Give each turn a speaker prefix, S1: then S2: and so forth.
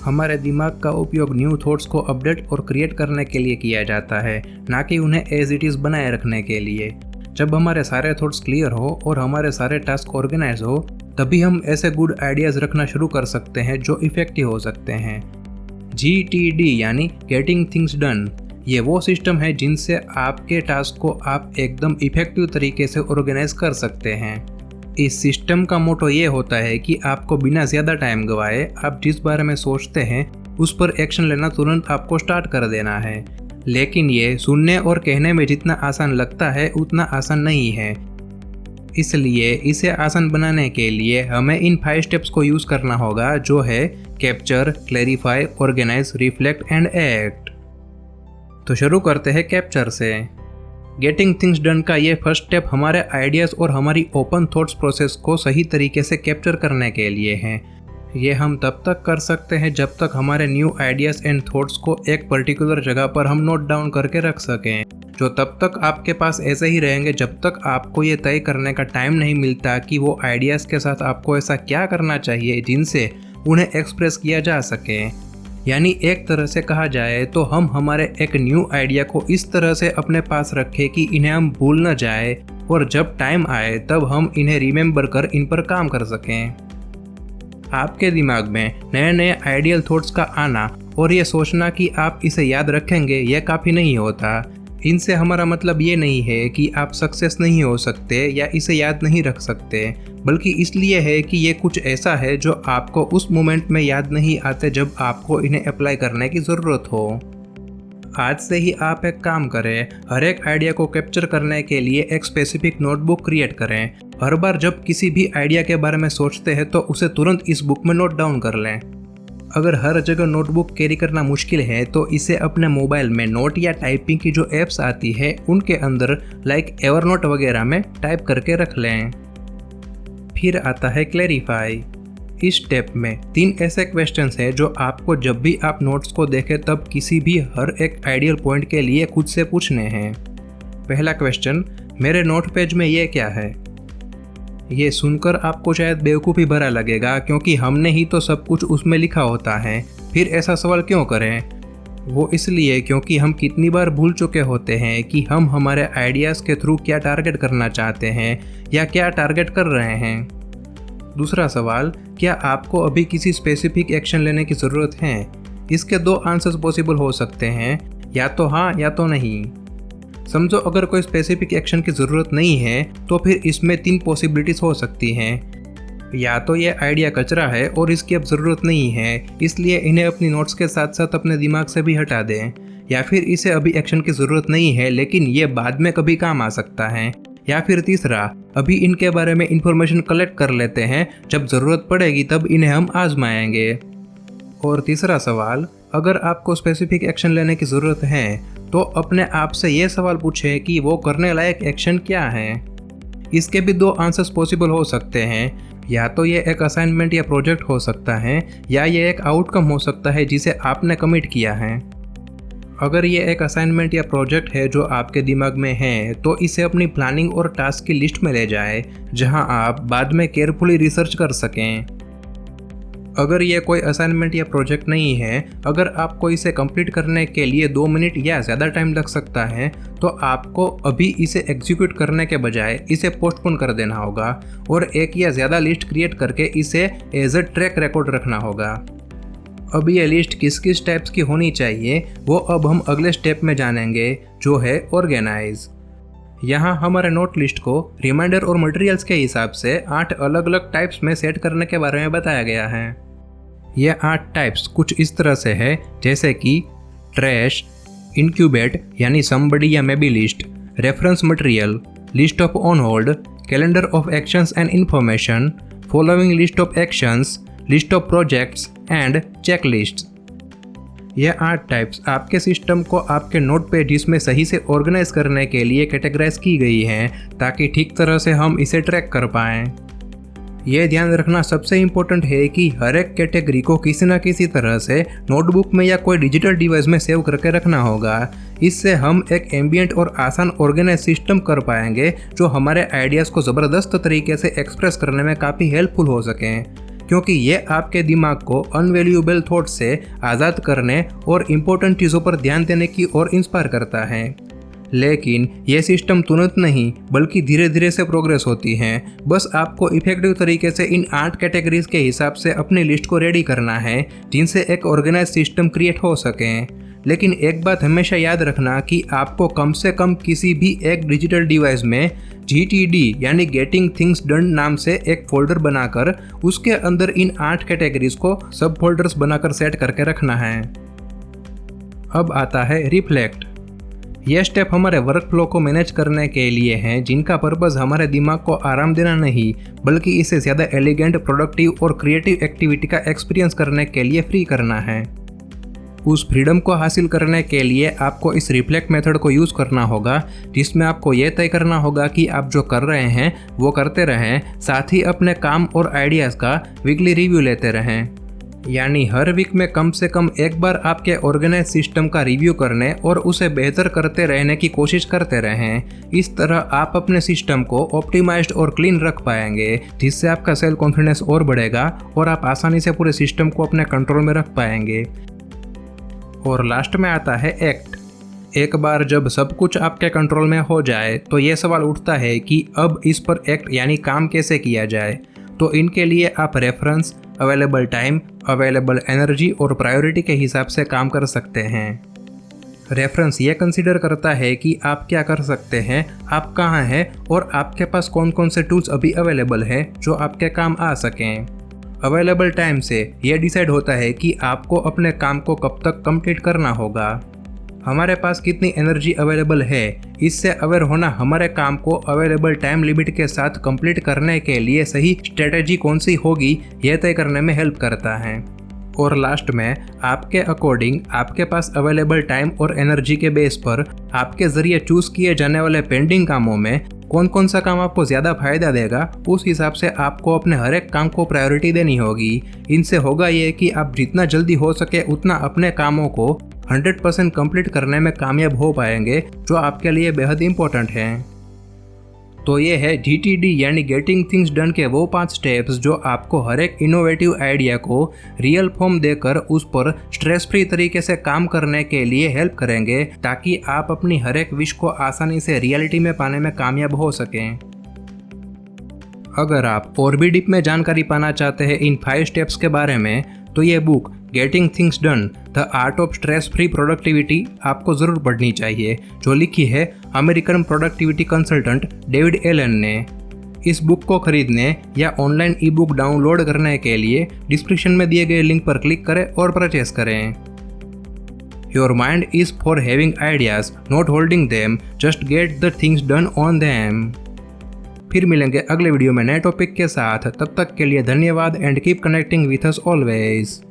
S1: हमारे दिमाग का उपयोग न्यू थॉट्स को अपडेट और क्रिएट करने के लिए किया जाता है, ना कि उन्हें एज इट इज़ बनाए रखने के लिए। जब हमारे सारे थॉट्स क्लियर हो और हमारे सारे टास्क ऑर्गेनाइज हो, तभी हम ऐसे गुड आइडियाज़ रखना शुरू कर सकते हैं जो इफ़ेक्टिव हो सकते हैं। GTD यानी गेटिंग थिंग्स डन, ये वो सिस्टम है जिनसे आपके टास्क को आप एकदम इफ़ेक्टिव तरीके से ऑर्गेनाइज कर सकते हैं। इस सिस्टम का मोटो ये होता है कि आपको बिना ज़्यादा टाइम गवाए आप जिस बारे में सोचते हैं उस पर एक्शन लेना तुरंत आपको स्टार्ट कर देना है। लेकिन ये सुनने और कहने में जितना आसान लगता है उतना आसान नहीं है। इसलिए इसे आसान बनाने के लिए हमें इन 5 स्टेप्स को यूज़ करना होगा, जो है capture, clarify, organise, reflect and act. तो शुरू करते हैं कैप्चर से। गेटिंग थिंग्स डन का ये फर्स्ट स्टेप हमारे आइडियाज़ और हमारी ओपन थॉट्स प्रोसेस को सही तरीके से कैप्चर करने के लिए है। ये हम तब तक कर सकते हैं जब तक हमारे न्यू आइडियाज़ एंड थॉट्स को एक पर्टिकुलर जगह पर हम नोट डाउन करके रख सकें, जो तब तक आपके पास ऐसे ही रहेंगे जब तक आपको ये तय करने का टाइम नहीं मिलता कि वो आइडियाज़ के साथ आपको ऐसा क्या करना चाहिए जिनसे उन्हें एक्सप्रेस किया जा सके। यानी एक तरह से कहा जाए तो हम हमारे एक न्यू आइडिया को इस तरह से अपने पास रखें कि इन्हें हम भूल न जाए और जब टाइम आए तब हम इन्हें रिमेंबर कर इन पर काम कर सकें। आपके दिमाग में नए नए आइडियल थॉट्स का आना और ये सोचना कि आप इसे याद रखेंगे यह काफ़ी नहीं होता। इनसे हमारा मतलब ये नहीं है कि आप सक्सेस नहीं हो सकते या इसे याद नहीं रख सकते, बल्कि इसलिए है कि ये कुछ ऐसा है जो आपको उस मोमेंट में याद नहीं आते जब आपको इन्हें अप्लाई करने की ज़रूरत हो। आज से ही आप एक काम करें, हर एक आइडिया को कैप्चर करने के लिए एक स्पेसिफिक नोटबुक क्रिएट करें। हर बार जब किसी भी आइडिया के बारे में सोचते हैं तो उसे तुरंत इस बुक में नोट डाउन कर लें। अगर हर जगह नोटबुक कैरी करना मुश्किल है तो इसे अपने मोबाइल में नोट या टाइपिंग की जो ऐप्स आती है उनके अंदर लाइक एवरनोट वगैरह में टाइप करके रख लें। फिर आता है क्लैरिफाई। इस स्टेप में 3 ऐसे क्वेश्चंस हैं जो आपको जब भी आप नोट्स को देखें तब किसी भी हर एक आइडियल पॉइंट के लिए खुद से पूछने हैं। पहला क्वेश्चन, मेरे नोट पेज में ये क्या है? ये सुनकर आपको शायद बेवकूफ़ी भरा लगेगा क्योंकि हमने ही तो सब कुछ उसमें लिखा होता है, फिर ऐसा सवाल क्यों करें? वो इसलिए क्योंकि हम कितनी बार भूल चुके होते हैं कि हम हमारे आइडियाज़ के थ्रू क्या टारगेट करना चाहते हैं या क्या टारगेट कर रहे हैं। दूसरा सवाल, क्या आपको अभी किसी स्पेसिफिक एक्शन लेने की ज़रूरत है? इसके 2 आंसर्स पॉसिबल हो सकते हैं, या तो हाँ या तो नहीं। समझो अगर कोई स्पेसिफिक एक्शन की ज़रूरत नहीं है तो फिर इसमें 3 पॉसिबिलिटीज़ हो सकती हैं। या तो ये आइडिया कचरा है और इसकी अब ज़रूरत नहीं है, इसलिए इन्हें अपनी नोट्स के साथ साथ अपने दिमाग से भी हटा दें। या फिर इसे अभी एक्शन की ज़रूरत नहीं है लेकिन ये बाद में कभी काम आ सकता है। या फिर तीसरा, अभी इनके बारे में इंफॉर्मेशन कलेक्ट कर लेते हैं, जब ज़रूरत पड़ेगी तब इन्हें हम आजमाएंगे। और तीसरा सवाल, अगर आपको स्पेसिफिक एक्शन लेने की ज़रूरत है तो अपने आप से ये सवाल पूछें कि वो करने लायक एक्शन क्या है। इसके भी 2 आंसर्स पॉसिबल हो सकते हैं, या तो ये एक असाइनमेंट या प्रोजेक्ट हो सकता है या ये एक आउटकम हो सकता है जिसे आपने कमिट किया है। अगर ये एक असाइनमेंट या प्रोजेक्ट है जो आपके दिमाग में है तो इसे अपनी प्लानिंग और टास्क की लिस्ट में ले जाएं, जहां आप बाद में केयरफुली रिसर्च कर सकें। अगर ये कोई असाइनमेंट या प्रोजेक्ट नहीं है, अगर आपको इसे कंप्लीट करने के लिए 2 मिनट या ज़्यादा टाइम लग सकता है तो आपको अभी इसे एग्जीक्यूट करने के बजाय इसे पोस्टपोन कर देना होगा और एक या ज़्यादा लिस्ट क्रिएट करके इसे एज अ ट्रैक रिकॉर्ड रखना होगा। अब ये लिस्ट किस किस टाइप्स की होनी चाहिए वो अब हम अगले स्टेप में जानेंगे, जो है ऑर्गेनाइज। यहाँ हमारे नोट लिस्ट को रिमाइंडर और मटेरियल्स के हिसाब से 8 अलग अलग टाइप्स में सेट करने के बारे में बताया गया है। ये 8 टाइप्स कुछ इस तरह से है, जैसे कि ट्रैश, इंक्यूबेट यानी समबडी या may be list, reference material, list of on hold, calendar of actions and information, following list of actions, list of projects and checklist. ये 8 टाइप्स आपके सिस्टम को आपके नोट पेजेस में सही से ऑर्गेनाइज करने के लिए कैटेगराइज की गई हैं ताकि ठीक तरह से हम इसे ट्रैक कर पाएँ। यह ध्यान रखना सबसे इम्पोर्टेंट है कि हर एक कैटेगरी को किसी न किसी तरह से नोटबुक में या कोई डिजिटल डिवाइस में सेव करके रखना होगा। इससे हम एक एम्बिएंट और आसान ऑर्गेनाइज सिस्टम कर पाएंगे जो हमारे आइडियाज़ को ज़बरदस्त तरीके से एक्सप्रेस करने में काफ़ी हेल्पफुल हो सकें। क्योंकि ये आपके दिमाग को अनवैल्यूएबल थॉट से आज़ाद करने और इम्पोर्टेंट चीज़ों पर ध्यान देने की ओर इंस्पायर करता है। लेकिन ये सिस्टम तुरंत नहीं बल्कि धीरे धीरे से प्रोग्रेस होती हैं। बस आपको इफेक्टिव तरीके से इन 8 कैटेगरीज के हिसाब से अपनी लिस्ट को रेडी करना है जिनसे एक ऑर्गेनाइज सिस्टम क्रिएट हो सके। लेकिन एक बात हमेशा याद रखना कि आपको कम से कम किसी भी एक डिजिटल डिवाइस में GTD यानी गेटिंग थिंग्स डन नाम से एक फोल्डर बनाकर उसके अंदर इन 8 कैटेगरीज को सब फोल्डर्स बनाकर सेट करके रखना है। अब आता है रिफ्लेक्ट। यह स्टेप हमारे वर्क फ्लो को मैनेज करने के लिए हैं जिनका पर्पज़ हमारे दिमाग को आराम देना नहीं बल्कि इसे ज़्यादा एलिगेंट, प्रोडक्टिव और क्रिएटिव एक्टिविटी का एक्सपीरियंस करने के लिए फ्री करना है। उस फ्रीडम को हासिल करने के लिए आपको इस रिफ्लेक्ट मेथड को यूज़ करना होगा जिसमें आपको यह तय करना होगा कि आप जो कर रहे हैं वो करते रहें, साथ ही अपने काम और आइडियाज़ का वीकली रिव्यू लेते रहें। यानी हर वीक में कम से कम एक बार आपके ऑर्गेनाइज सिस्टम का रिव्यू करने और उसे बेहतर करते रहने की कोशिश करते रहें। इस तरह आप अपने सिस्टम को ऑप्टिमाइज्ड और क्लीन रख पाएंगे जिससे आपका सेल्फ कॉन्फिडेंस और बढ़ेगा और आप आसानी से पूरे सिस्टम को अपने कंट्रोल में रख पाएंगे। और लास्ट में आता है एक्ट। एक बार जब सब कुछ आपके कंट्रोल में हो जाए तो ये सवाल उठता है कि अब इस पर एक्ट यानी काम कैसे किया जाए। तो इनके लिए आप reference, available time, available energy और प्रायोरिटी के हिसाब से काम कर सकते हैं। रेफरेंस ये कंसीडर करता है कि आप क्या कर सकते हैं, आप कहाँ हैं और आपके पास कौन कौन से टूल्स अभी अवेलेबल हैं जो आपके काम आ सकें। अवेलेबल टाइम से यह डिसाइड होता है कि आपको अपने काम को कब तक कंप्लीट करना होगा। हमारे पास कितनी एनर्जी अवेलेबल है, इससे अवेयर होना हमारे काम को अवेलेबल टाइम लिमिट के साथ कंप्लीट करने के लिए सही स्ट्रेटेजी कौन सी होगी यह तय करने में हेल्प करता है। और लास्ट में आपके अकॉर्डिंग आपके पास अवेलेबल टाइम और एनर्जी के बेस पर आपके ज़रिए चूज़ किए जाने वाले पेंडिंग कामों में कौन कौन सा काम आपको ज़्यादा फायदा देगा, उस हिसाब से आपको अपने हर एक काम को प्रायोरिटी देनी होगी। इनसे होगा ये कि आप जितना जल्दी हो सके उतना अपने कामों को 100% कंप्लीट करने में कामयाब हो पाएंगे जो आपके लिए बेहद इम्पोर्टेंट हैं। तो ये है GTD यानी गेटिंग थिंग्स डन के वो 5 स्टेप्स जो आपको हर एक इनोवेटिव आइडिया को रियल फॉर्म देकर उस पर स्ट्रेस फ्री तरीके से काम करने के लिए हेल्प करेंगे ताकि आप अपनी हर एक विश को आसानी से रियलिटी में पाने में कामयाब हो सकें। अगर आप और भी डीप में जानकारी पाना चाहते हैं इन 5 स्टेप्स के बारे में तो ये book getting things done the art of stress free productivity आपको ज़रूर पढ़नी चाहिए, जो लिखी है American productivity consultant David Allen ने। इस बुक को खरीदने या ऑनलाइन ई बुक डाउनलोड करने के लिए डिस्क्रिप्शन में दिए गए लिंक पर क्लिक करें और परचेस करें। Your mind is for having ideas, not holding them, just get the things done on them. फिर मिलेंगे अगले वीडियो में नए टॉपिक के साथ। तब तक के लिए धन्यवाद and keep connecting with us always.